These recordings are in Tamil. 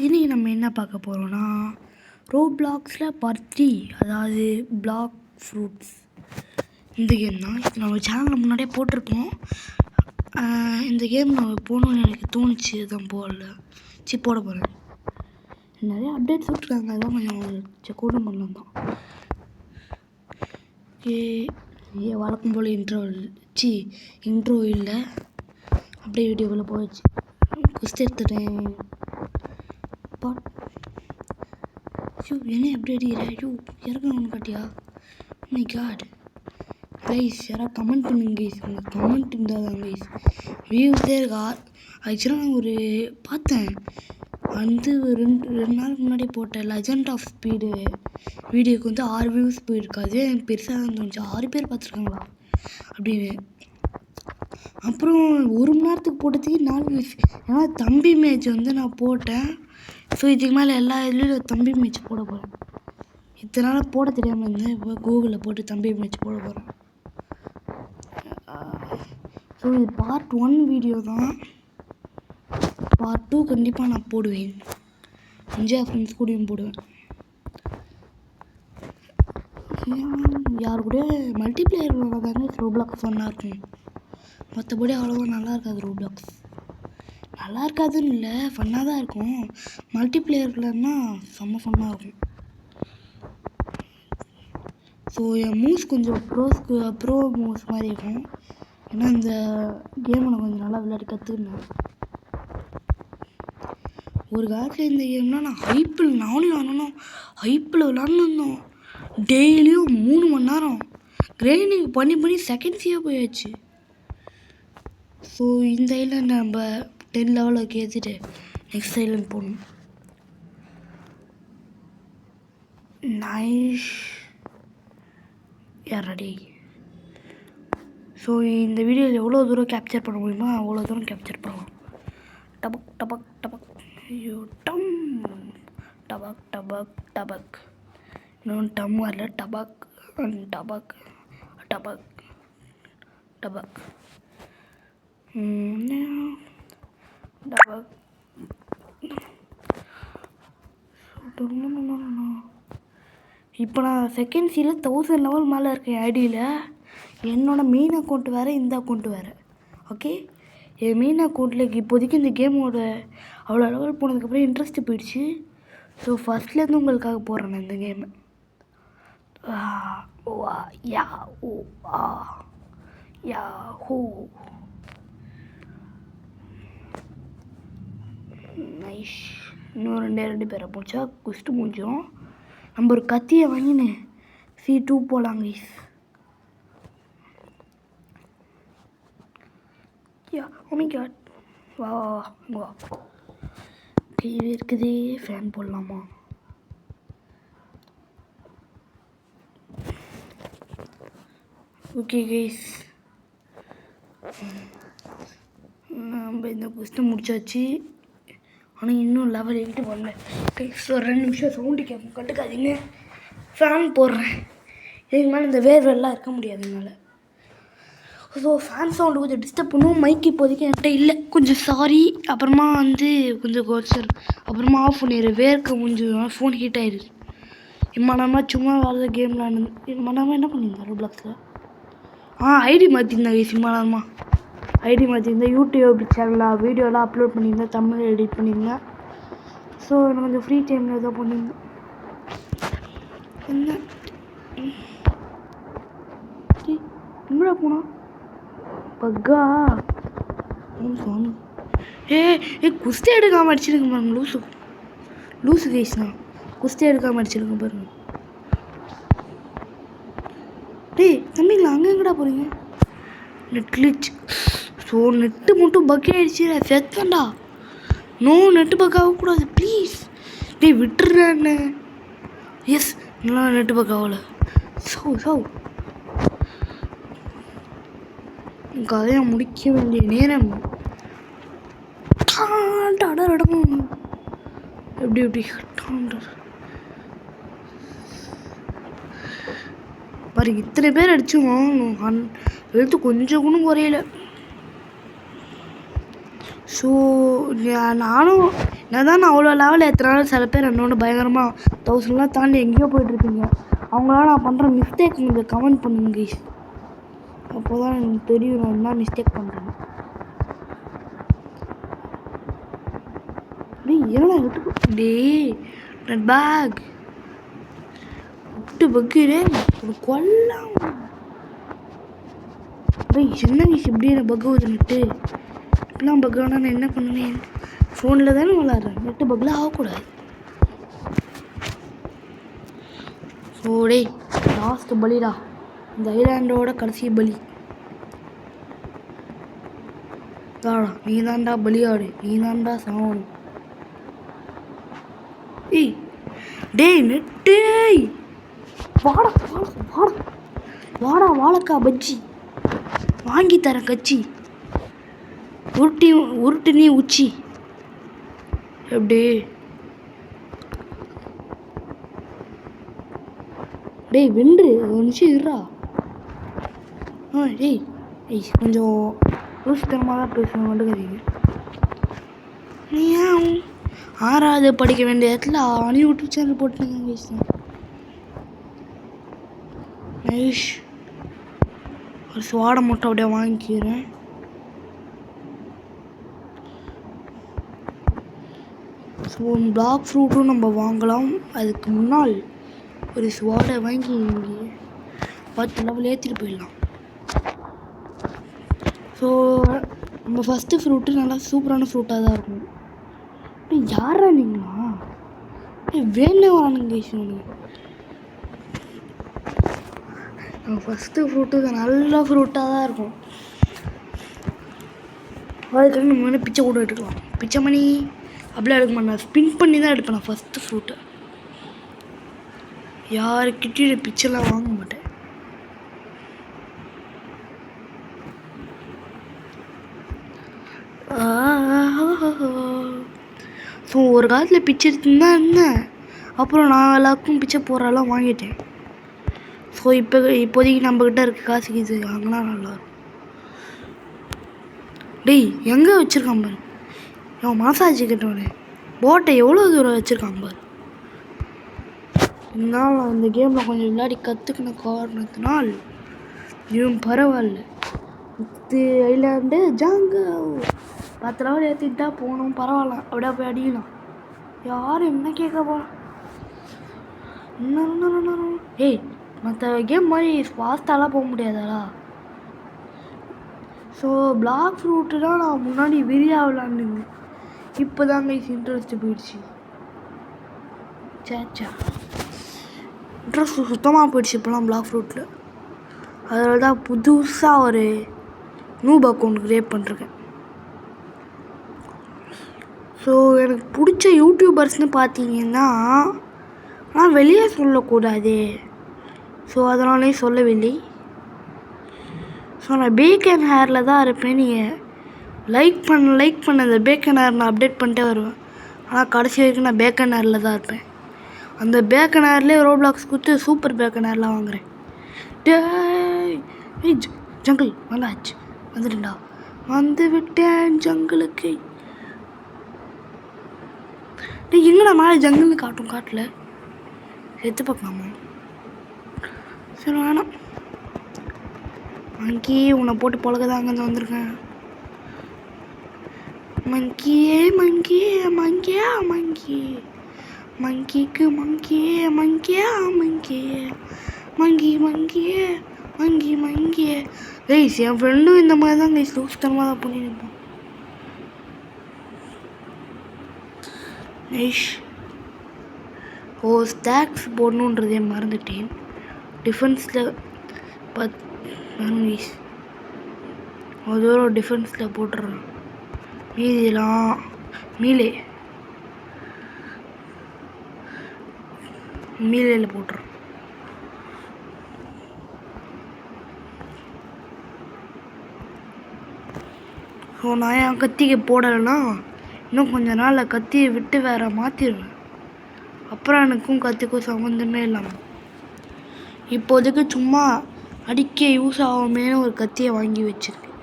இனி நம்ம என்ன பார்க்க போகிறோம்னா ரோப்ளாக்ஸில் பார்ட் 3, அதாவது பிளாக் ஃப்ரூட்ஸ். இந்த கேம் தான் இது நம்ம சேனலில் முன்னாடியே போட்டிருக்கோம். இந்த கேம் நம்ம போகணுன்னு எனக்கு தோணுச்சு, தான் போட போகிறேன். நிறைய அப்டேட்ஸ் விட்டுருக்காங்க, அதெல்லாம் கொஞ்சம் செக் அவுட் பண்ணலாம் தான். வழக்கம் போல் இன்ட்ரோ இல்லை, அப்படியே வீடியோக்குள்ளே போயிடுச்சு. குஸ்ட் எடுத்துட்டேன். என்ன எப்படி அடிக்கிற? இறக்கணும்னு காட்டியா? மை காட் கைஸ், யாராவது கமெண்ட் பண்ணுங்க கைஸ். உங்கள் கமெண்ட் இருந்தால் தான் கைஸ் வியூஸே இருக்கா. ஆக்சுவலாக நான் பார்த்தேன் ஒரு ரெண்டு நாளுக்கு முன்னாடி போட்ட லெஜண்ட் ஆஃப் ஸ்பீடு வீடியோக்கு 6 வியூஸ் போயிருக்காது. எனக்கு பெருசாக தான் தோணுச்சு, 6 பேர் பார்த்துருக்காங்களா அப்படின்னு. அப்புறம் 1 மணி நேரத்துக்கு போட்டதுக்கு 4 வியூஸ். ஏன்னா தம்பி மேட்ச் நான் போட்டேன். ஸோ இதுக்கு மேலே எல்லா இதுலேயும் தம்பி மேட்ச் போட போகிறேன். இதனால் போட தெரியாமல் இருந்தேன், இப்போ கூகுளில் போட்டு தம்பி மேட்ச் போட போகிறேன். ஸோ இது பார்ட் 1 வீடியோ தான். பார்ட் 2 கண்டிப்பாக நான் போடுவேன். ஃப்ரெண்ட்ஸ் கூடயும் போடுவேன். யார் கூட மல்டிப்ளேயர் விளாடாதாங்க ரோப்ளாக்ஸ் ஃபன்னாக இருக்கும். மற்றபடி அவ்வளோவா நல்லா இருக்காது. ரோப்ளாக்ஸ் நல்லா இருக்காதுன்னு இல்லை, ஃபன்னாக தான் இருக்கும். மல்டிப்ளேயர்லன்னா செம்ம ஃபன்னாக இருக்கும். ஸோ என் மூவ்ஸ் கொஞ்சம் ப்ரோ மூவ்ஸ் மாதிரி இருக்கும். ஏன்னா இந்த கேமை நான் கொஞ்சம் நல்லா விளையாடி கற்றுக்கினேன். ஒரு காலத்தில் இந்த கேம்னால் நானும் ஹைப்பில் விளாட்ணுருந்தோம். டெய்லியும் 3 மணி நேரம் கிரைண்டிங் பண்ணி செகண்ட்ஸியாக போயாச்சு. ஸோ இந்த ஐலண்ட் நம்ம 10 லெவலுக்கு ஏற்றிட்டு நெக்ஸ்ட் ஐலண்ட் போகணும். Nice ready. ஸோ இந்த வீடியோவில் எவ்வளோ தூரம் கேப்சர் பண்ண முடியுமோ அவ்வளோ தூரம் கேப்சர் பண்ணலாம். டபக் டபக் டபக், ஐயோ டம் டபக் டபக் டபக். இன்னொன்று டம் வரல. டபக் டபக் டபக் டபக் டபக். இப்போ நான் செகண்ட் சீல 1000 லெவல் மேலே இருக்கேன் ஐடியில். என்னோடய மெயின் அக்கௌண்ட் வேறு, இந்த அக்கௌண்ட் வேறு. ஓகே, என் மெயின் அக்கௌண்ட்டில் இப்போதைக்கு இந்த கேமோட அவ்வளோ லெவல் போனதுக்கப்புறம் இன்ட்ரெஸ்ட்டு போயிடுச்சு. ஸோ ஃபஸ்ட்லேருந்து உங்களுக்காக போடுறேன் நான் இந்த கேமு. நைஸ். இன்னும் 2 பேரை போச்சா குஸ்ட்டு முடிஞ்சிடும். நம்ம ஒரு கத்தியை வாங்கினேன் C2 போகலாம் கைஸ். வா டிவி இருக்குதே, ஃபேன் போடலாமா? ஓகே கைஸ், நம்ம இந்த குஸ்ட்டு முடிச்சாச்சு. ஆனால் இன்னும் லெவல் 8 வரல கைஸ். ஒரு 2 நிமிஷம் சவுண்டு கேட்கும், கண்டுக்காதீங்க. ஃபேன் போடுறேன், இதுக்கு மேலே இந்த வேர்வெல்லாம் இருக்க முடியாதுனால. ஸோ ஃபேன் சவுண்டு கொஞ்சம் டிஸ்டர்ப் பண்ணுவோம். மைக் இப்போதைக்கு என்கிட்ட இல்லை, கொஞ்சம் சாரி. அப்புறமா கொஞ்சம் கோச்சர் அப்புறமா ஆஃப் பண்ணிடுறேன். வேர்க்க கொஞ்சம் ஃபோன் ஹீட் ஆகிடுது. இம்மானமாக சும்மா வேறு கேம் விளாண்டு இம்மானமாக என்ன பண்ணியிருந்தேன் ரோப்ளாக்ஸில். ஐடி மாற்றிருந்தேன் கைஸ். இம்மானமாக ஐடி மாற்றிருந்தேன். யூடியூப் சேனலில் வீடியோலாம் அப்லோட் பண்ணியிருந்தேன், தமிழ் எடிட் பண்ணியிருந்தேன். ஸோ எனக்கு கொஞ்சம் ஃப்ரீ டைமில் ஏதோ பண்ணியிருந்தேன். என்ன எங்கடா போனா பக்கா சாமி. குஸ்தி எடுக்காமல் அடிச்சிருங்க பாருங்க. லூசு கைஸ்ண்ணா, குஸ்தி எடுக்காமல் அடிச்சிருங்க பாருங்க. தம்பிங்களா அங்கே எங்கடா போகிறீங்க? நெட் கிளிச். ஸோ நெட்டு மட்டும் பக் ஆகிடுச்சு, செத்தண்டா. நெட்டு பக் ஆகக்கூடாது ப்ளீஸ். விட்டுறேன்னு. எஸ், நல்லா நெட்டு பக் ஆகலை. கதையை முடிக்க வேண்டிய நேரம். எப்படி பாருங்க, இத்தனை பேர் அடிச்சுவோம், எழுத்து கொஞ்சம் கூட குறையல. ஸோ நானும் நான் அவ்வளோ லெவல் ஏற்றுனாலும் சில பேர் என்னோட பயங்கரமாக 1000 தாண்டி எங்கேயோ போயிட்டுருப்பீங்க. அவங்களால நான் பண்ணுற மிஸ்டேக் நீங்கள் கமெண்ட் பண்ணுங்க கைஸ். அப்போ தான் எனக்கு தெரியும் நான் என்ன மிஸ்டேக் பண்ணுறேன். என்னடா விட்டு டேய் பேக் விட்டு பக்குறே கொல்லாம். என்ன கைஸ் இப்படி என்ன பக்கு வருது நெட்டு இப்படிலாம் பக்கு ஆனால் நான் என்ன பண்ணுவேன்? ஃபோனில் தானே விளாட்றேன், நெட்டு பக்கில் ஆகக்கூடாது. ஸோ டே லாஸ்ட் பலிடா, இந்த ஐலாண்டோட கடைசி பலி தாடா. நீ தான்டா பலியாடு, நீ தான்டா சாவணும். ஏய் டேய் நெட்டு வாடா வாடா வாடா வாடா வாழைக்கா பஜ்ஜி வாங்கி தர கட்சி உருட்டு நீ உச்சி எப்படி டேய் வென்று ஒரு நிமிஷம் இருறா. டேய் ஏய் கொஞ்சம் யோசித்தனமாக தான் பேசுவேன் வந்துக்கிறீங்க. நீ ஏன் 6வது படிக்க வேண்டிய இடத்துல யூடியூப் சேனல் போட்டுங்க பேசுகிறேன். நைஷ் ஒரு சுவாடை மட்டும் அப்படியே வாங்கிக்கிறேன். ஸோ பிளாக் ஃப்ரூட்டும் நம்ம வாங்கலாம். அதுக்கு முன்னால் ஒரு ஸ்வாடை வாங்கி இங்கே 10 லெவல் ஏற்றிட்டு போயிடலாம். ஸோ நம்ம ஃபஸ்ட்டு ஃப்ரூட்டு நல்லா சூப்பரான ஃப்ரூட்டாக தான் இருக்கும். யாரா நீங்களா வேணே வரானுங்க ஈஸ்வரனு. நம்ம ஃபஸ்ட்டு ஃப்ரூட்டு நல்ல ஃப்ரூட்டாக தான் இருக்கும். அதுக்காக நம்ம வந்து பிச்சை கூட எடுக்கலாம். பிச்சை மணி அப்படிலாம் எடுக்க மாட்டேன், ஸ்பின் பண்ணி தான் எடுப்பேன் நான் ஃபஸ்ட்டு ஃப்ரூட்டை. யாருக்கிட்டையும் பிச்சைலாம் வாங்க மாட்டேன். ஸோ ஒரு காலத்தில் பிச்சை எடுத்துன்னு தான் இருந்தேன். அப்புறம் நான் எல்லாருக்கும் பிச்சை போடுறலாம் வாங்கிட்டேன். ஸோ இப்போதைக்கு நம்மக்கிட்ட இருக்க காசுக்கு இது வாங்கினா நல்லாயிருக்கும். டேய் எங்கே வச்சுருக்கான் பாரு, அவன் மனசாட்சி கேட்டவனே போட்டை எவ்வளோ தூரம் வச்சுருக்கான் பாரு. இருந்தாலும் அந்த கேமில் கொஞ்சம் விளையாடி கற்றுக்கின காரணத்தினால் இதுவும் பரவாயில்ல. இது ஐலாண்டு ஜாங்க 10 லெவல் ஏற்றிட்டா போகணும், பரவாயில்ல அப்படியே போய் அடிக்கலாம். யாரும் என்ன கேட்கப்பா. ஏய் மற்ற கேம் மாதிரி ஃபாஸ்ட்டாலாம் போக முடியாதாடா. ஸோ பிளாக் ஃப்ரூட்டு தான் நான் முன்னாடி விரியாக விளாண்டுருந்தேன். இப்போ தாங்க இன்ட்ரெஸ்ட் போயிடுச்சு. சேச்சா இன்ட்ரெஸ்ட் சுத்தமாக போயிடுச்சு இப்போலாம் பிளாக் ஃப்ரூட்டில். அதில் தான் புதுசாக ஒரு நூப் அக்கௌண்ட் க்ரியேட் பண்ணிருக்கேன். ஸோ எனக்கு பிடிச்ச யூடியூபர்ஸ்னு பார்த்தீங்கன்னா ஆனால் வெளியே சொல்லக்கூடாது, ஸோ அதனாலே சொல்லவில்லை. ஸோ நான் பேக்கன் ஹேரில் தான் இருப்பேன். நீங்கள் லைக் பண்ண அந்த பேக்கன் ஹேர் நான் அப்டேட் பண்ணிட்டே வருவேன். ஆனால் கடைசி வரைக்கும் நான் பேக்கன் ஹேரில் தான் இருப்பேன். அந்த பேக்கன் ஹேர்லேயே ரோப்ளாக்ஸ் கொடுத்து சூப்பர் பேக்கன் ஹேர்லாம் வாங்குகிறேன். ஏய் ஜங்கிள் வந்தாச்சு, வந்துட்டேன்டா, வந்து விட்டேன் ஜங்கிளுக்கு. டேய் எங்கடா மேலே ஜங்கிள்னு காட்டும், காட்டில் எடுத்து பார்க்கலாமா? சரி வேணாம், மங்கி உன்னை போட்டு பழகதான் அங்கேருந்து வந்திருக்கேன். மங்கியே மங்கியே மங்கியா மங்கி மங்கிக்கு மங்கியே மங்கியா மங்கியே மங்கி மங்கியே மங்கி மங்கியே. கைஸ் என் ஃப்ரெண்டும் இந்த மாதிரி தான் கைஸ் லூஸ்தனமாக தான் பண்ணியிருப்பான். நைஷ் ஓ ஸ்டாக்ஸ் போடணுன்றதே மறந்துட்டேன். டிஃபென்ஸில் கைஸ் ஒரு டிஃபென்ஸில் போட்டுடுறேன். மீதிலாம் மீலையில் போட்டுறேன். ஸோ நான் என் கத்திக்கு போடலைன்னா இன்னும் கொஞ்ச நாளில் கத்தியை விட்டு வேறு மாற்றிடுவேன். அப்புறம் எனக்கும் கத்திக்கும் சம்மந்தமே இல்லாமல் இப்போதைக்கு சும்மா அடிக்க யூஸ் ஆகாமேனு ஒரு கத்தியை வாங்கி வச்சிருக்கேன்.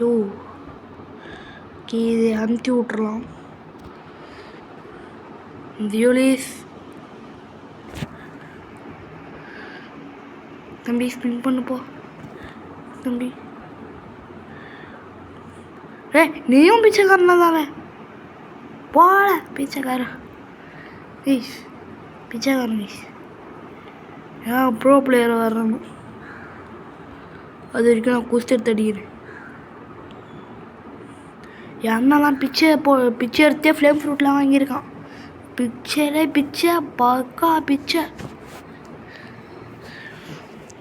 யோ இது அமுத்தி விட்றலாம். வியோலிஸ் தம்பி ஸ்பின் பண்ணுப்போ தம்பி. நீயும் பிச்சைக்காரனா தானே போல பிச்சைக்காரன். பிச்சைக்காரன் ஏன் ப்ரோ பிளேயர் வர்றணும். அது வரைக்கும் நான் குஸ்தி எடுத்து அடிக்கிறேன். என் அண்ணாலாம் பிச்சை எடுத்தே ஃப்ளேம் ஃப்ரூட்லாம் வாங்கியிருக்கான். பிச்சை பக்கா பிச்சை.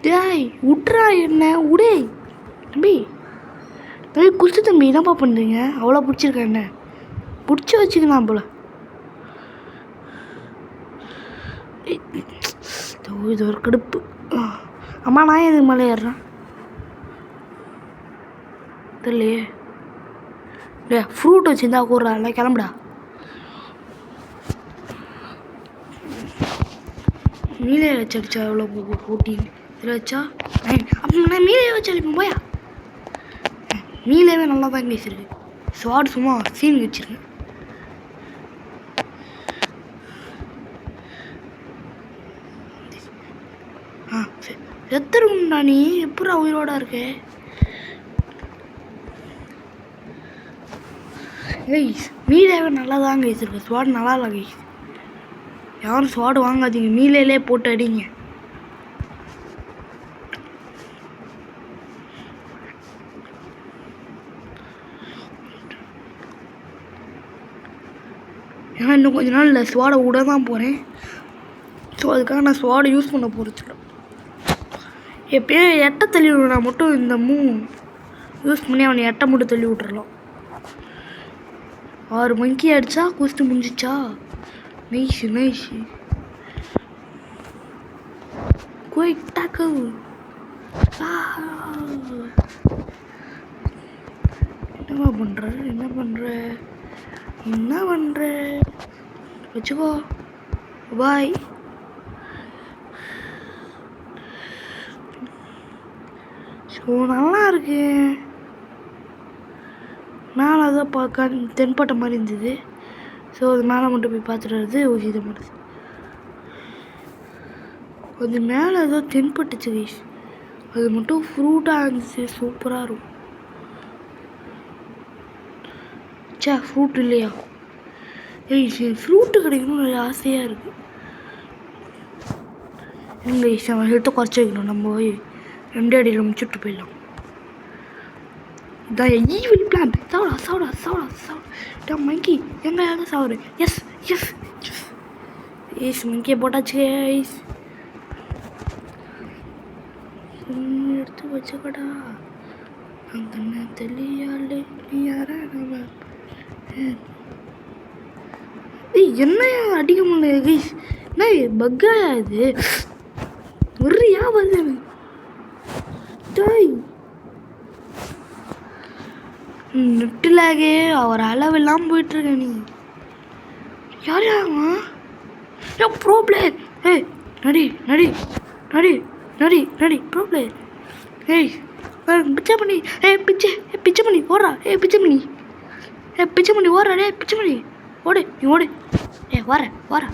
டேய் விட்றா என்ன விடே தம்பி. குஸ்தி தம்பி என்னப்பா பண்ணுறீங்க? அவ்வளோ பிடிச்சிருக்கேன் என்ன பிடிச்சி வச்சுக்கலாம் போல. இது ஒரு கடுப்பு. அம்மா நான் எதுக்கு மேலே ஏறுறேன் தெரியலையே. ஃப்ரூட் வச்சுருந்தா கூடுறாள் கிளம்புடா. மீலே வச்சு அடிச்சா எவ்வளோ போட்டின்னு இதில் வச்சா அப்போ மீலே வச்சு அடிப்போம் போயா. மீலேவே நல்லா தான் பேசியிருக்கு. ஸ்வாட் சும்மா சீன் வச்சுருக்கேன். சரி எத்தருண்டா நீ எப்படா உயிரோட இருக்கு? மீலேவே நல்லா தாங்க வச்சிருக்கு. ஸ்வாட் நல்லா இல்லை கைஸ். யாரும் ஸ்வாட் வாங்காதீங்க, மீலேலே போட்டு அடிங்க. ஏன்னா இன்னும் கொஞ்ச நாள் இல்லை ஸ்வாடை விட தான் போகிறேன். ஸோ அதுக்காக நான் ஸ்வாடை யூஸ் பண்ண போகிறதில்ல. எப்பயும் எட்டை தள்ளி விடுனா மட்டும் இந்த யூஸ் பண்ணி அவனை எட்டை மட்டும் தள்ளி விட்டுறலாம். 6 மணிக்கு அடித்தா குஸ்தி முடிஞ்சிச்சா. Nice quick tackle. என்ன பண்ணுற வச்சுக்கோ பாய். ஸோ நல்லா இருக்கு. மேலே தான் பார்க்க தென்பட்ட மாதிரி இருந்தது. ஸோ அது மேலே மட்டும் போய் பார்த்துட்டு வருது. இதை மாட்டுது அது மேலே ஏதோ தென்பட்டுச்சு கைஸ். அது மட்டும் ஃப்ரூட்டாக இருந்துச்சு. சூப்பராக இருக்கும். ஃப்ரூட் இல்லையா? ஃப்ரூட்டு கிடைக்கணும் நிறைய ஆசையாக இருக்குது. எங்கள் அவன் ஹெல்த்தை குறைச்சி வைக்கணும். நம்ம போய் 2 அடியில் முடிச்சுட்டு போயிடலாம். இதான் ஈவில் பிளான். சாப்பிடா மங்கி எங்கே யாரும் சாப்பிடு. எஸ் மங்கியை போட்டாச்சு. எடுத்து வச்சுக்கடா அந்த தெளியாலே யாரா நம்ம என்னையா அடிக்க முடியல கைஸ். என்ன பக்காயா இது ஒரு யாவது நெட்டிலாகே அவர் அளவெல்லாம் போயிட்டுருக்க. நீ யாராமா ப்ரோ பிளேயர்? நடி ப்ரோ பிளேயர். பிச்சை பண்ணி பிச்சை பண்ணி ஓடுறா. பிச்சை பண்ணி ஓடுறா. பிச்சை பண்ணி ஓடு நீ ஓடு. வர ஓட.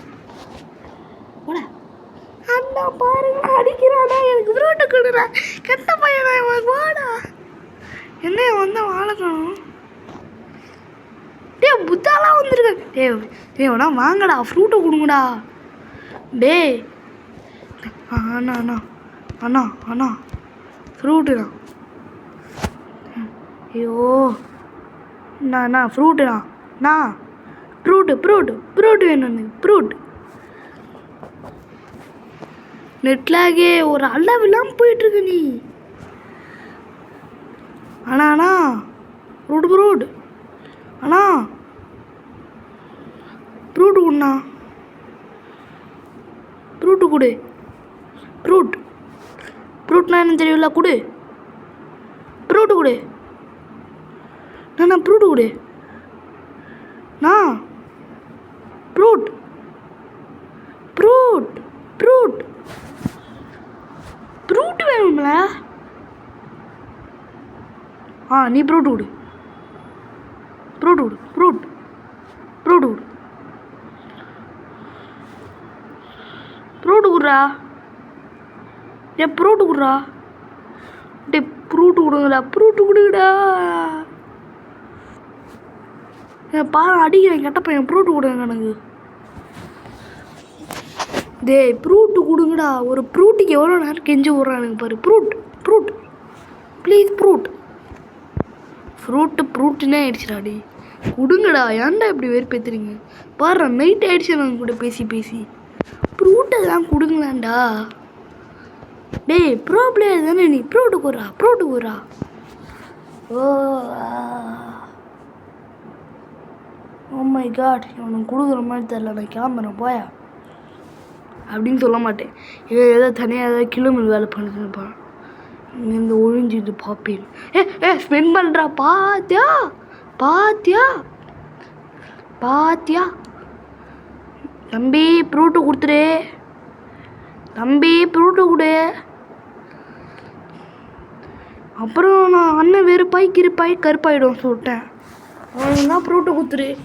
அண்ணா பாருங்களா அடிக்கிறானா. எனக்கு ஃப்ரூட்டை கொடுறா. கெட்ட பையனா வாடா. என்ன வந்தால் வாழக்கணும். புத்தாலாம் வந்துருக்க. வேணா வாங்கடா ஃப்ரூட்டை கொடுங்கடா. அண்ணா ஃப்ரூட்டுண்ணா. ஐயோ அண்ணா ஃப்ரூட்டுண்ணா. ஃப்ரூட்டு வேணும். ஃப்ரூட் நெட்லாகே ஒரு அளவில்லாமல் போயிட்டுருக்கு நீ. அண்ணா ஃப்ரூட் அண்ணா ஃப்ரூட்டு கொடுண்ணா. ஃப்ரூட்டு கொடு. ஃப்ரூட்னா என்ன தெரியல. ஃப்ரூட்டு கொடு. ஃப்ரூட்டு கொடு. ஃப்ரூட் வேணும்ல. நீ ஃப்ரூட்டு கொடு. ஃப்ரூட் கொடு ஃப்ரூட் ஃப்ரூட் கொடு ஃப்ரூட் கொடுறா டே ஃப்ரூட் கொடுறா டே ஃப்ரூட் கொடுங்கடா ஃப்ரூட் கொடுங்கடா பாரு அடிக்கிறேன் கெட்ட பையன் ஃப்ரூட் கொடுங்க எனக்கு டே ஃப்ரூட்டு கொடுங்கடா ஒரு ஃப்ரூட்டுக்கு எவ்வளோ நேரம் கெஞ்சி விட்றான் எனக்கு பாரு ஃப்ரூட் ப்ளீஸ் ஃப்ரூட்டுன்னே ஆயிடுச்சுடாடி கொடுங்கடா ஏன்டா இப்படி வெறுப்பேற்றுறீங்க பாரு நைட் ஆயிடுச்சு நாங்கள் கூட பேசி ஃப்ரூட்டை தான் கொடுங்களாண்டா டேய் ப்ரோ பிளேயர் தானே நீ ஃப்ரூட்டு கூறா ஓ மை காட் இவனுக்கு கொடுக்குற மாதிரி தெரில நான் கிளம்புறேன் போயா அப்படின்னு சொல்ல மாட்டேன் ஏதோ தனியாக ஏதாவது கிலோமீட்டர் வேலை பண்ணிருப்பான் இங்கேருந்து ஒழிஞ்சிட்டு பார்ப்பேன் ஸ்பெண்ட் பண்ணுறா பாத்தியா தம்பி ஃப்ரூட்டு கொடுத்துரு கொடு அப்புறம் நான் அண்ணன் வெறுப்பாய் கருப்பாயிடும் சொல்லிட்டேன் அவனுக்கு ஃப்ரூட்டு கொடுத்துரு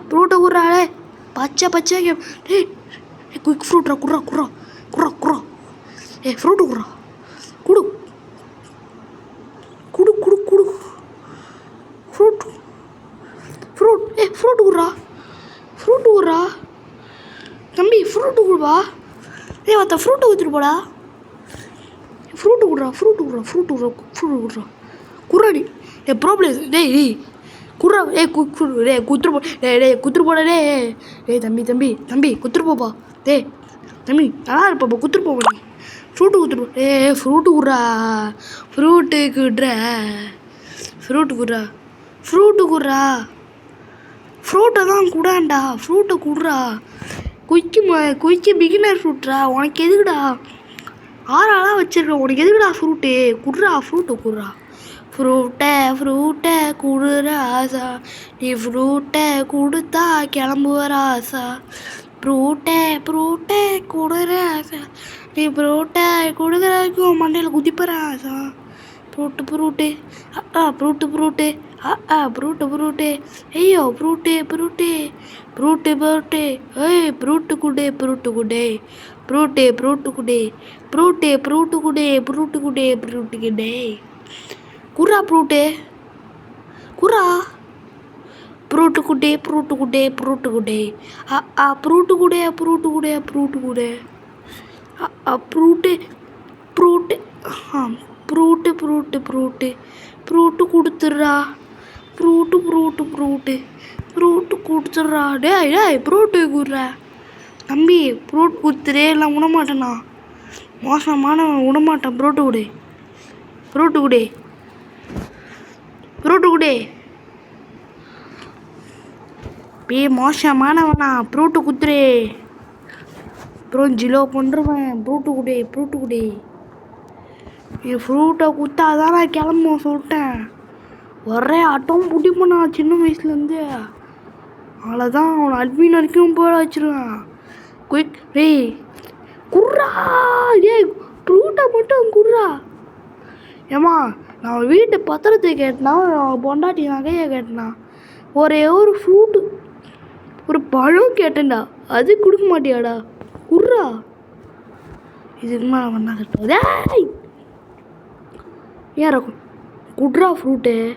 ஃப்ரூட்டை கொடுறாளே பச்சை டேய் குயிக் ஃப்ரூட்ரா குறா ஃப்ரூட்டு குறா குடு ஃப்ரூட்டு குறா தம்பி ஃப்ரூட்டு கொடுப்பா மற்ற ஃப்ரூட்டை ஊற்றிட்டு போடா ஃப்ரூட்டு குடுறா குறாடி ப்ராப்ளம் டேய் குறா குத்துரு போடா தம்பி குத்துரு போப்பா தம்பி நல்லா இருப்பாப்பா குத்துரு போப்பா நீ ஃப்ரூட்டு குடுறா ஃப்ரூட்டை தான் குடாண்டா ஃப்ரூட்டை குடுறா குயிக்கு பிகினர் ஃப்ரூட்ரா உனக்கு எதுக்குடா ஆறாளாக வச்சிருக்க உனக்கு எதுக்குடா ஃப்ரூட்டு குடுறா ஃப்ரூட்டை குடுறாசா நீ ஃப்ரூட்டை கொடுத்தா கிளம்புவராசா ஃப்ரூட்டை குடுறாசா நீ ஃப்ரூட்டை கொடுக்குறதுக்கும் மண்டையில் குதிப்பராசா ஃப்ரூட்டு ஐயோ ஃப்ரூட்டு ஏய் ஃப்ரூட்டு குடே குறா ஃப்ரூட்டு குடே ஃப்ரூட்டு கொடுத்துட்றா ஃப்ரூட்டு கொடுத்துட்றா டேய் ஃப்ரூட்டு குடுறா தம்பி ஃப்ரூட் கொடுத்துறே எல்லாம் விடமாட்டேண்ணா மோசமானவன் விடமாட்டான் ஃப்ரூட்டு குடே மோசமானவனா ஃப்ரூட்டு குத்துறே அப்புறம் ஜிலோ பண்ணுறவன் ஃப்ரூட்டு குடே என் ஃப்ரூட்டை குத்தாதான் நான் கிளம்புவோம் சொல்லிட்டேன் ஒரே ஆட்டம் பிடிப்பண்ணா சின்ன வயசுலேருந்து அவ்வளோதான் அவனை அட்மின் வரைக்கும் போட வச்சிருவான் குயிக் குர்ரா ஃப்ரூட்டை மட்டும் குர்ரா ஏம்மா நான் வீட்டு பத்திரத்தை கேட்டேனா பொண்டாட்டி நகையை கேட்டேனா ஒரே ஒரு ஃப்ரூட்டு ஒரு பழம் கேட்டேன்டா அது கொடுக்க மாட்டியாடா குர்ரா இதுக்கு மேலே பண்ணா கட்டுறது ஏன் இருக்கும் குட்ரா ஃப்ரூட்டு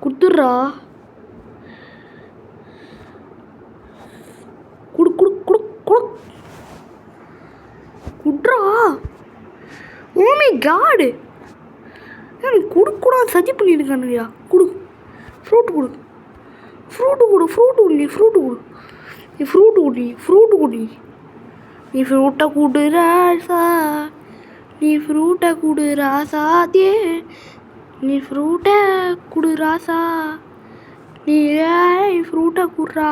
கொடுத்துட்றா குட்ரா ஓமே காடு எனக்கு கொடுக்கூடாது சதி பண்ணியிருக்கானுயா ஃப்ரூட்டு கொடு நீ ஃப்ரூட்டை குடு ராசா நீ ஃப்ரூட்டை குடு ராசா நீ ஃப்ரூட்டை குடுறா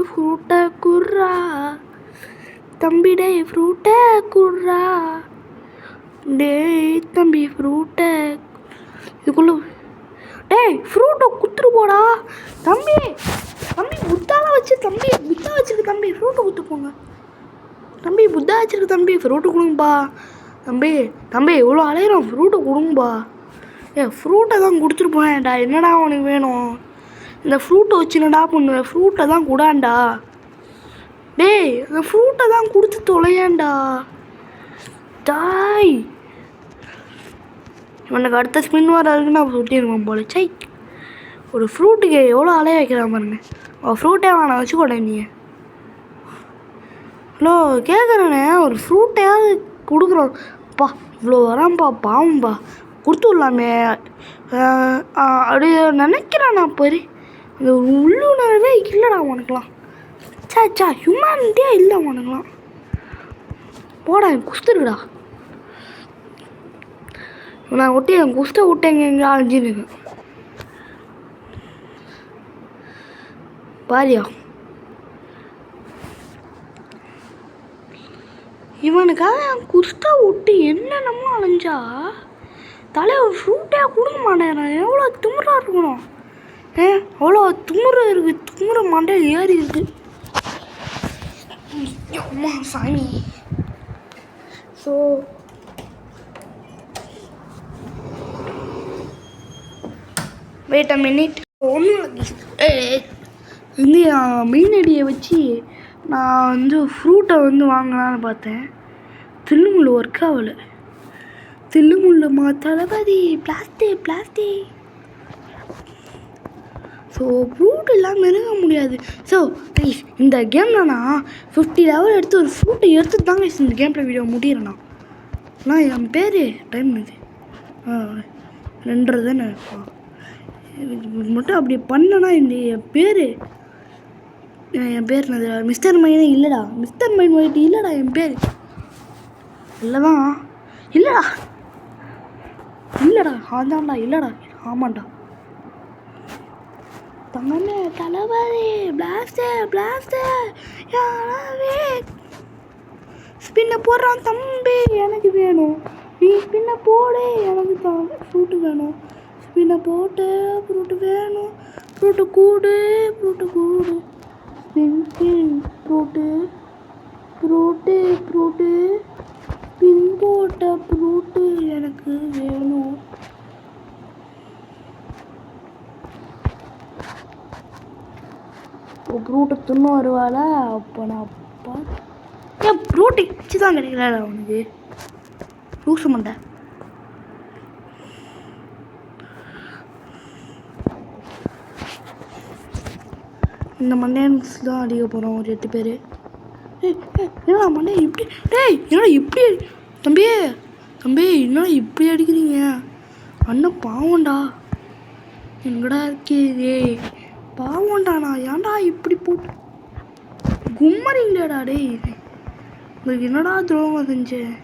ஃப்ரூட்டை குடுறா தம்பி ஃப்ரூட்டை குடுறா தம்பி ஃப்ரூட்டை இதுக்குள்ள ஃப்ரூட்டை குத்துட்டு போடா தம்பி புத்தா வச்சிருக்கு தம்பி ஃப்ரூட்டை குத்து போங்க புத்தா வச்சிருக்கு தம்பி ஃப்ரூட்டு கொடுங்கப்பா தம்பி இவ்வளோ அலையிறோம் ஃப்ரூட்டை கொடுங்கப்பா ஃப்ரூட்டை தான் கொடுத்துட்டு போயேன்டா. என்னடா உனக்கு வேணும்? இந்த ஃப்ரூட்டை வச்சு என்னடா பண்ணுவேன்? ஃப்ரூட்டை தான் கூடாண்டா. டேய் அந்த ஃப்ரூட்டை தான் கொடுத்து தொலையாண்டா. தாய் இவனுக்கு அடுத்த ஸ்பின் வர்றதுக்கு நான் சொல்லியிருக்கேன் போல. சை, ஒரு ஃப்ரூட்டுக்கு எவ்வளோ அலைய வைக்கிறான் பாருங்க. ஃப்ரூட்டே வேணாம் வச்சுக்கோட நீ. ஹலோ கேட்குறேண்ணே, ஒரு ஃப்ரூட்டையாவது கொடுக்குறோம்ப்பா. இவ்வளோ வரான்ப்பா, பாவம்பா, கொடுத்து விடலாமே அப்படி நினைக்கிறேன் நான். பெரிய அந்த உள்ளுணர்வே இல்லைடா உனக்குலாம். சா ஹியூமனிட்டியே இல்லை உனக்குலாம். போடா என் குஸ்துருக்குடா. நான் ஒட்டி என் குஸ்தை விட்டேங்க எங்கே அழிஞ்சிருக்கு பாரியா. இவனுக்காக என் குஸ்தை விட்டு என்னென்னமோ அலைஞ்சா தலைவர் ஃப்ரூட்டே கொடுக்க மாட்டேன். எவ்வளோ திமுறாக இருக்கணும். அவ்வளோ திமுறை இருக்குது. திமுறை மண்டையில் ஏறி இருக்கு. அம்மா சாமி. So wait a minute. ஒன்றும் வந்து மெயின் ஐடியை வச்சு நான் வந்து ஃப்ரூட்டை வந்து வாங்கலான்னு பார்த்தேன். தில்லுமுள்ளு ஒர்க் ஆகலை. தில்லுமுள்ளுமா தளபதி பிளாஸ்டிக். ஸோ ஃப்ரூட் இல்லாமல் இருக்க முடியாது. ஸோ இந்த கேமில் நான் 50 லெவல் எடுத்து ஒரு ஃப்ரூட்டை எடுத்துட்டு தாங்க இந்த கேமில் வீடியோ முடிகிறேண்ணா. ஆனால் என் பேர் டைம் இது 2 தானே மட்டும் அப்படி பண்ணனா. என் பேர் என்னது? மிஸ்டர் மைனே இல்லைடா. மிஸ்டர் மைன் ஒயிட் இல்லைடா. என் பேர் இல்லைதான். இல்லைடா அதான்டா. இல்லைடா ஆமாண்டா. தங்கமே தளபதி பிளாஸ்டே யாராவே ஸ்பின்ன போடுறான் தம்பி. எனக்கு வேணும். நீ ஸ்பின்ன போடு. எனக்கு தான் ஃப்ரூட்டு வேணும். ஸ்பின்ன போட்டு ஃப்ரூட்டு வேணும். ஃப்ரூட்டு கூடு ஸ்பின் ஃப்ரூட்டு ஸ்பின் போட்ட ஃப்ரூட்டு எனக்கு வேணும். ஃப்ரூட்டை துண்ணு வருவாளா? அப்போ நான் அப்பா ஏன் ஃப்ரூட்டு வச்சு தான் கிடைக்கல அவனுக்கு லூசு மண்டை. இந்த மண்டையன்ஸ் தான் அடிக்க போகிறோம் ஒரு 8 பேர். என்னடா மண்டையை இப்படி என்னடா இப்படி தம்பி என்னடா இப்படி அடிக்கிறீங்க? அண்ணன் பாவம்டா. எங்கடா இருக்கே பாவம்டாண்ணா. ஏன்டா இப்படி போட்டு கும்மரிங்களேடா? டேய் உங்களுக்கு என்னடா துரோகம் செஞ்சேன்?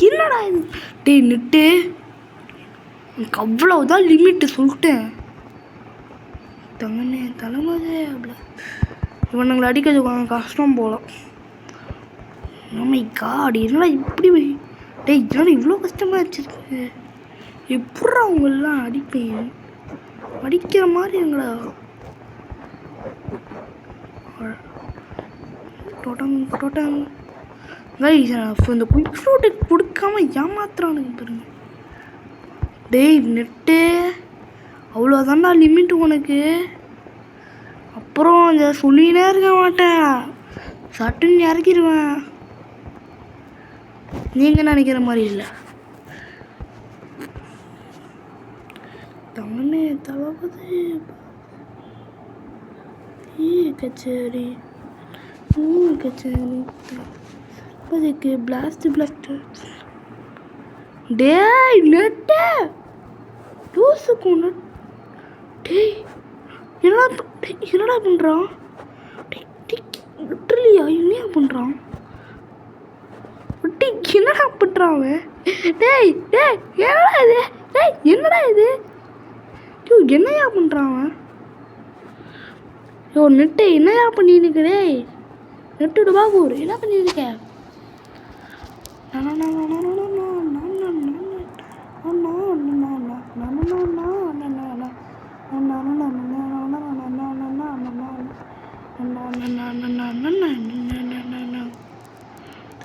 என்னடா இது? நெட்டு எனக்கு அவ்வளவுதான் லிமிட்டு சொல்லிட்டேன். தங்கண்ணே தலைமதே அப்படி இவனுங்களை அடிக்கிறது கொஞ்சம் கஷ்டம் போல. மை காட் என்னடா இப்படி என்னடா இவ்வளோ கஷ்டமாக வச்சிருக்கு. எப்படா அவங்களெலாம் அடிப்பேன்? அடிக்கிற மாதிரி எங்களா டோட்டம் இந்த குயிக் ஃப்ரூட்டை கொடுக்காம ஏமாத்துறானுங்க பாருங்க. டேய் நெட்டு அவ்வளோதான்டா லிமிட் உனக்கு. அப்புறம் இதை சொல்லினே இருக்க மாட்டேன். சட்டுன்னு இறக்கிடுவேன். நீங்கள் நினைக்கிற மாதிரி இல்லை. தங்கண்ணே தளபதி கச்சேரி அதுக்கு பிளாஸ்ட் டேய் நெட்டு லூசுக்கும் டேய் என்னடா பண்ணுறான்? லிட்டரலியா என்னையா பண்ணுறான்? என்னடா பண்ணுறான் அவன்? டேய் என்னடா இது? என்னையா பண்ணுறான் அவன்? நெட்டு என்னையா பண்ணிருக்கிறே? நெட்டு பாபூர் என்ன பண்ணிருக்க?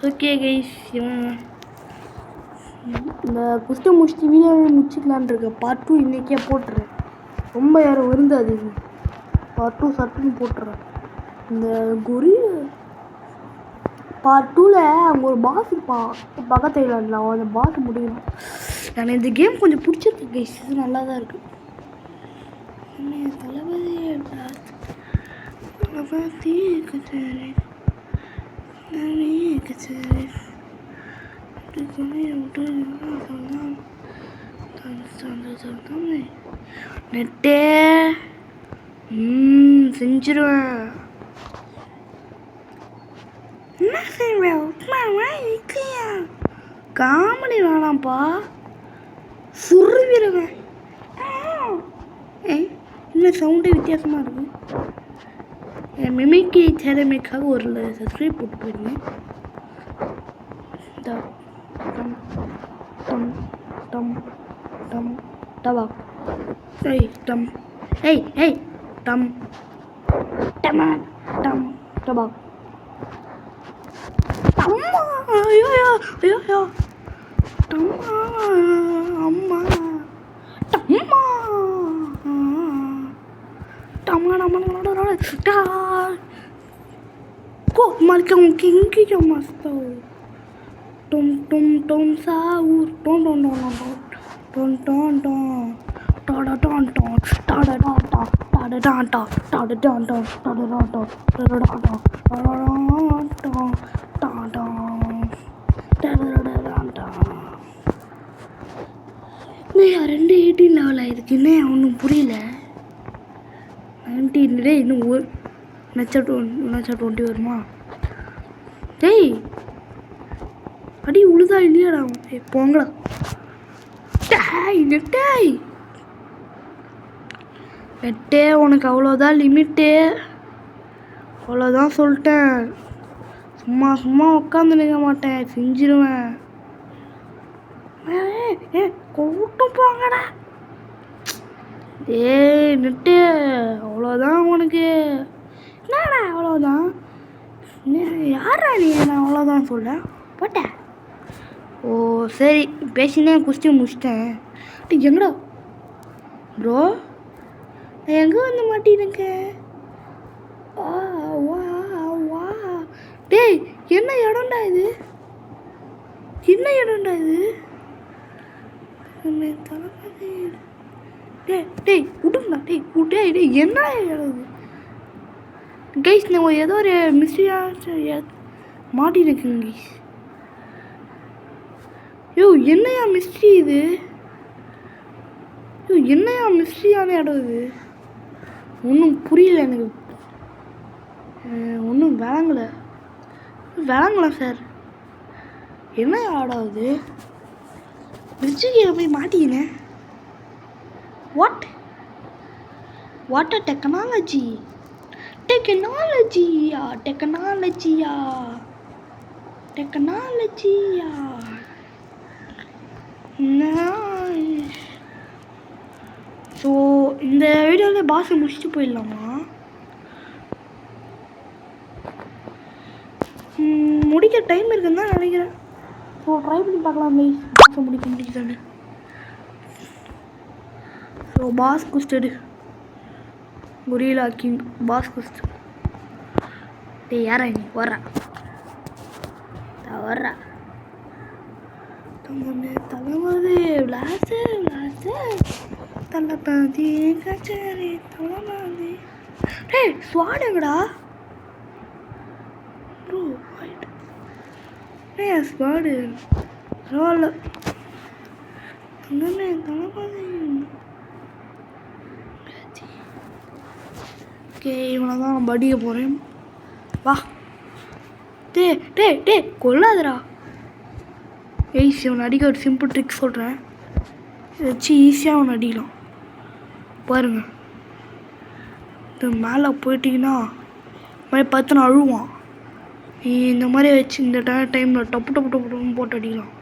ஓகே கைஸ் இந்த குஸ்டை முடிச்சுட்டு வீடியோவை முடிச்சுக்கலான் இருக்கேன். பார்ட் 2 இன்றைக்கே போட்டுறேன். ரொம்ப யாரும் வருந்தாது. பார்ட் 2 சட்டுன்னு போட்டுறேன். இந்த கொரி பார்ட் 2ல் அங்கே ஒரு பாஸ் இருப்பான் பக்கத்து ஐலாண்டில். அந்த பாஸ் முடியணும். எனக்கு இந்த கேம் கொஞ்சம் பிடிச்சிருக்கு கைஸ். இது நல்லா தான் இருக்குது. தளபதி நெட்டே செஞ்சிருவேன். என்ன செய்வேன்? காமெடி வேணாம்ப்பா, சுருவிடுவேன். இன்னும் சவுண்டே வித்தியாசமாக இருக்குது. என் மிமிக்கி திறமைக்காக ஒரு சப்ஸ்கிரைப் போட்டு போயிருந்தேன். டம் டம் டம் டம் டவா ஏய் டம் ஏய் ஏய் டம் டமா டம் டபா அம்மா ஐயோ ஐயோ ஐயோ டம்மா அம்மா டம்மா டம்மா டம்மா டா kok mereka mungkin kita masta tom tom tom sahur tom tom tom tom tom tom tada tom tom tada tom tom tada tom tom tada tom tom tada tom tom tada tom tom tada tom tom நீ 218 லெவல் ஆயிருக்கு. என்ன ஒன்றும் புரியல. 19 இன்னும் ஒரு நச்சா 20 வருமா? டேய் அடி உழுதா இல்லையாடா? போங்களா டேய் வெட்டே, உனக்கு அவ்வளோதான் லிமிட்டு. அவ்வளோதான் சொல்லிட்டேன். சும்மா சும்மா உட்காந்துருக்க மாட்டேன், செஞ்சிருவேன். கூட்டம் போங்கடா. ஏய் நெட்டு, அவ்வளோதான் உனக்கு. என்னடா அவ்வளோதான்? யாரா நீ? நான் அவ்வளோதான் சொல்ல போட்டேன். ஓ சரி, பேசினே குஸ்தி முடிச்சிட்டேன். எங்கடா ப்ரோ? நான் எங்கே வந்து மாட்டிருக்கேன்? வா வா டேய், என்ன இடம்டா இது? என்ன இடம்டா இது? டேய் விடுங்கண்ணா. டேய் டேய் என்ன இடம் இது? கைஸ் நான் ஏதோ ஒரு மிஸ்டரியாக மாட்டிருக்குங்க கைஸ். யோ என்னையா மிஸ்ட்ரி இது? யோ என்னையா மிஸ்ட்ரியான இடம் இது? ஒன்றும் புரியல எனக்கு. ஒன்றும் விளங்கலாம் சார். என்ன இடம் இது? பிரிட்ஜுக்கு போய் மாட்டிக்கினேன். வாட் டெக்னாலஜியா ஸோ இந்த வீடியோவில் பாஸை முடிச்சுட்டு போயிடலாமா? முடிக்க டைம் இருக்குன்னு தான் நினைக்கிறேன். ஸோ ட்ரை பண்ணி பார்க்கலாம் பாஸை முடிக்குதானே. ஸோ பாஸ் குஸ்டடு கொரில்லா கிங் பாஸ் குஸ்ட். டேய் யாரா நீ? வர்றா தலைமதி விளாசு தலபாதி கச்சேரி தலைமதி. டேய் ஸ்வாடுங்கடா ப்ரோ. டேய் ஸ்வாடு பரவாயில்ல. தலைமதி ஓகே, இவனை தான் நான் படிக்க போகிறேன். வா டே கொள்ளாதடா. ஏய்ஸ் இவனை அடிக்க ஒரு சிம்பிள் ட்ரிக் சொல்கிறேன். இதை வச்சு ஈஸியாக அவனை அடிக்கலாம். பாருங்கள், இது மேலே போயிட்டீங்கன்னா மாதிரி பார்த்து நான் அழுவான். நீ இந்த மாதிரி வச்சு இந்த டைமில் டப்பு டப்புன்னு போட்டு அடிக்கலாம்.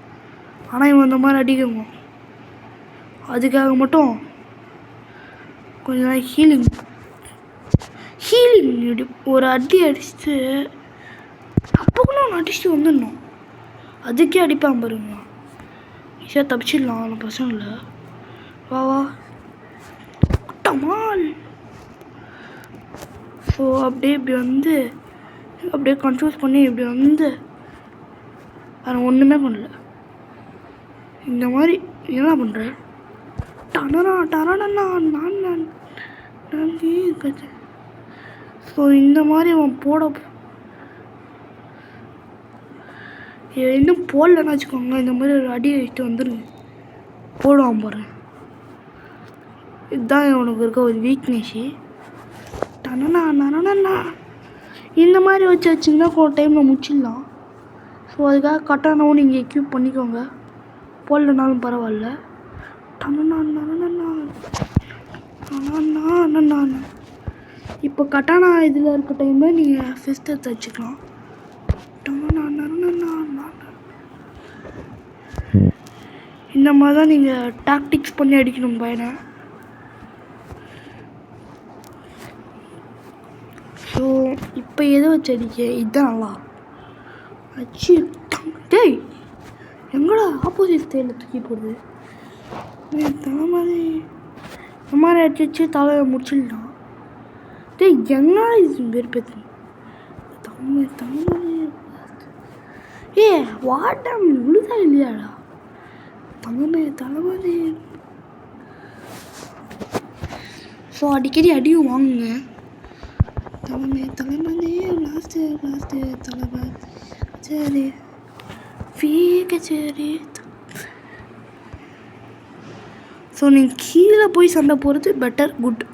ஆனால் இவன் இந்த மாதிரி அடிக்குவான். அதுக்காக மட்டும் கொஞ்ச நாள் ஹீலிங் ஒரு அடி அடிச்சுட்டு அப்போக்குள்ள ஒன்று அடிச்சுட்டு வந்துடணும். அதுக்கே அடிப்பான் பாருங்க. ஈஸியாக தப்பிச்சிடலாம், ஒன்றும் பிரச்சனை இல்லை. வா வா டமால். ஸோ அப்படியே இப்படி வந்து அப்படியே கன்ஃபியூஸ் பண்ணி இப்படி வந்து வேறு ஒன்றுமே பண்ணல. இந்த மாதிரி என்ன பண்ணுறேன் டனரா டரணா நான் ஸோ இந்த மாதிரி அவன் போட இன்னும் போடலன்னு வச்சுக்கோங்க. இந்த மாதிரி ஒரு அடி வச்சுட்டு வந்துடுங்க, போடுவான் போகிறேன். இதுதான் உனக்கு இருக்க ஒரு வீக்னஸ்ஸு. டனனா நனனா இந்த மாதிரி வச்சிங்கன்னா ஒரு டைமில் முடிச்சிடலாம். ஸோ அதுக்காக கட்டானாவும் நீங்கள் எக்யூப் பண்ணிக்கோங்க, போடலனாலும் பரவாயில்ல. டனனா நனனா இப்போ கட்டானா இதில் இருக்க டைமில் நீங்கள் ஃபிஸ்ட் எடுத்து வச்சுக்கலாம். டனனா நனனா இந்த மாதிரி தான் நீங்கள் டாக்டிக்ஸ் பண்ணி அடிக்கணும் பையனை. ஸோ இப்போ எதை வச்சு அடிக்க இதுதான் நல்லா அச்சு. டேய் எங்கடா ஆப்போசிட் ஸ்டைலில் தூக்கி போடுது தலை மாதிரி. இந்த மாதிரி அடிச்சு தலையை முடிச்சிடலாம். டேய் எங்கடா இது வெறுப்பேற்று தலை ஏ வாட்டம் விழுதா இல்லையாடா தலைமதி. ஸோ அடிக்கடி அடியும் வாங்குங்க. தலைமதி லாஸ்ட்டு தலைமதி சரி சரி. ஸோ நீங்கள் கீழே போய் சண்டை போகிறது பெட்டர், குட்.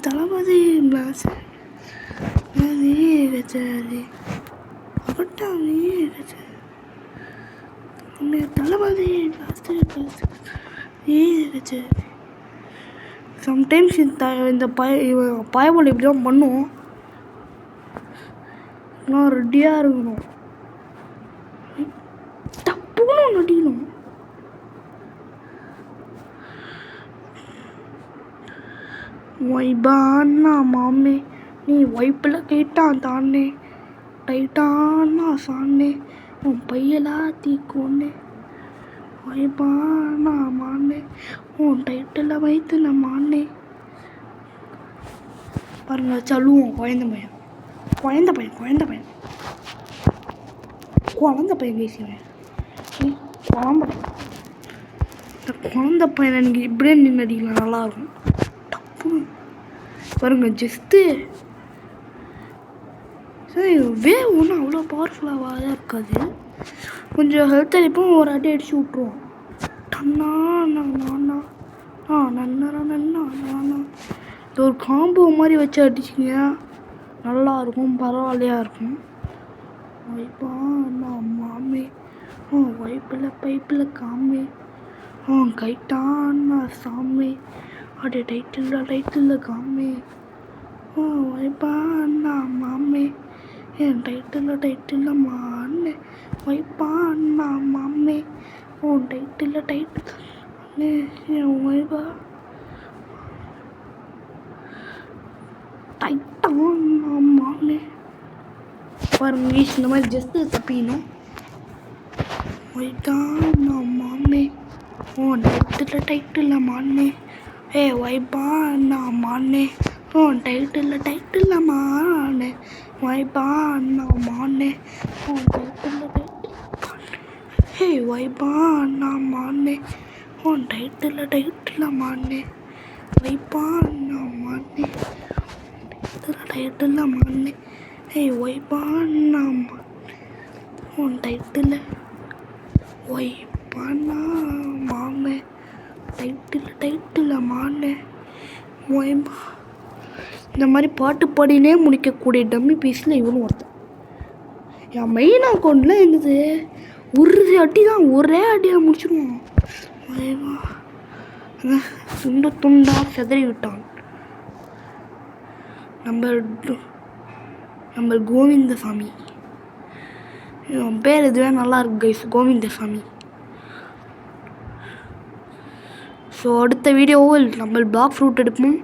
தலைமதி லாஸ்ட் சரி தலைமதி லாஸ்ட்டு. சம்டைம்ஸ் இந்த பயபோல் இப்படி தான் பண்ணுவோம். நான் ரெடியாக இருக்கணும், டப்புன்னு நடிக்கணும். வைபான்னா மாமே நீ வைப்பில் கேட்டான் தானே, டைட்டானா சானே உன் பையலா தீக்கோன்னே. வைபானா மானே உன் டைட்டில் வைத்து நான் மானே. பாருங்க சொல்லுவோம் குழந்த பையன் பேசுவேன். இந்த குழந்த பையனை நீங்கள் இப்படியே நின்று அடிக்கலாம், நல்லாயிருக்கும். டப்பு பாருங்க ஜஸ்ட்டு சரி. வேவ் ஒன்றும் அவ்வளோ பவர்ஃபுல்லாக தான் இருக்காது, கொஞ்சம் ஹெல்த் அடிப்போம், ஒரு அடி அடித்து விட்ருவோம். டன்னா நானா இது ஒரு காம்போ மாதிரி வச்சு அடிச்சிங்க நல்லாயிருக்கும், பரவாயில்லையாக இருக்கும். வைப்பா நான் மாமே பைப்பில் காமே கைட்டான்னா சாமி அடே டைட்டில் காமே வைப்பா நான் மாமே என் டைட்டில் மானே. வைப்பா நான் மாமே உன் டைட்டில் என் வைப்பா டைட்டான் நான் மாமே. பாருங்க இந்த மாதிரி ஜஸ்ட்டு தப்பிக்கணும். வைட்டான் நான் மாமே உன் டைட்டில் மானே. ஏ வைப்பா நான் மானே உன் டைட்டில் மானே. வைப்பா நான் மானே உன் டைட்டில் ஹே வைப்பா நான் மானே உன் டைட்டில் மானே. வைப்பா நான் மானே டைட்டில் மானே. ஹே வைப்பா நான் உன் டைட்டில் வைப்பா நான் மாமே டைட்டில் மானே. வைப்பா இந்த மாதிரி பாட்டு பாடினே முடிக்கக்கூடிய டம்மி பீஸில் இவனும் ஒருத்தன். என் மெயின் அக்கௌண்ட்டில் இருந்தது ஒரு அடி தான், ஒரே அடியாக முடிச்சிடுவான். வைப்பா துண்டாக செதறி விட்டான் நம்ம கோவிந்தசாமி. பேர் இதுவே நல்லா இருக்கு கைஸ், கோவிந்தசாமி. ஸோ அடுத்த வீடியோவில் நம்ம பிளாக் ஃப்ரூட் எடுப்போம்,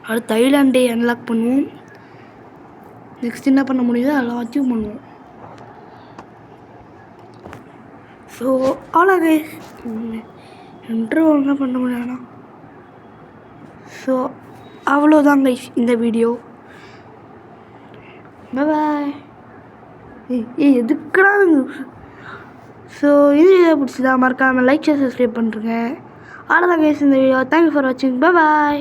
அடுத்த ஐலாண்டே அன்லாக் பண்ணுவோம். நெக்ஸ்ட் என்ன பண்ண முடியுதோ அதெல்லாம் அச்சீவ் பண்ணுவோம். ஸோ ஸோ அவ்வளோ கைஸ் இன்ட்ரோ ஒழுங்காக பண்ண முடியாதுண்ணா. ஸோ அவ்வளோதான் கைஸ் இந்த வீடியோ. பாய். எதுக்குடா? ஸோ இது வீடியோ பிடிச்சதா மறக்காமல் லைக் ஷேர் சப்ஸ்கிரைப் பண்ணுறேங்க. அவ்வளோதான் கைஸ் இந்த வீடியோ. தேங்க்யூ ஃபார் வாட்சிங். பாய்.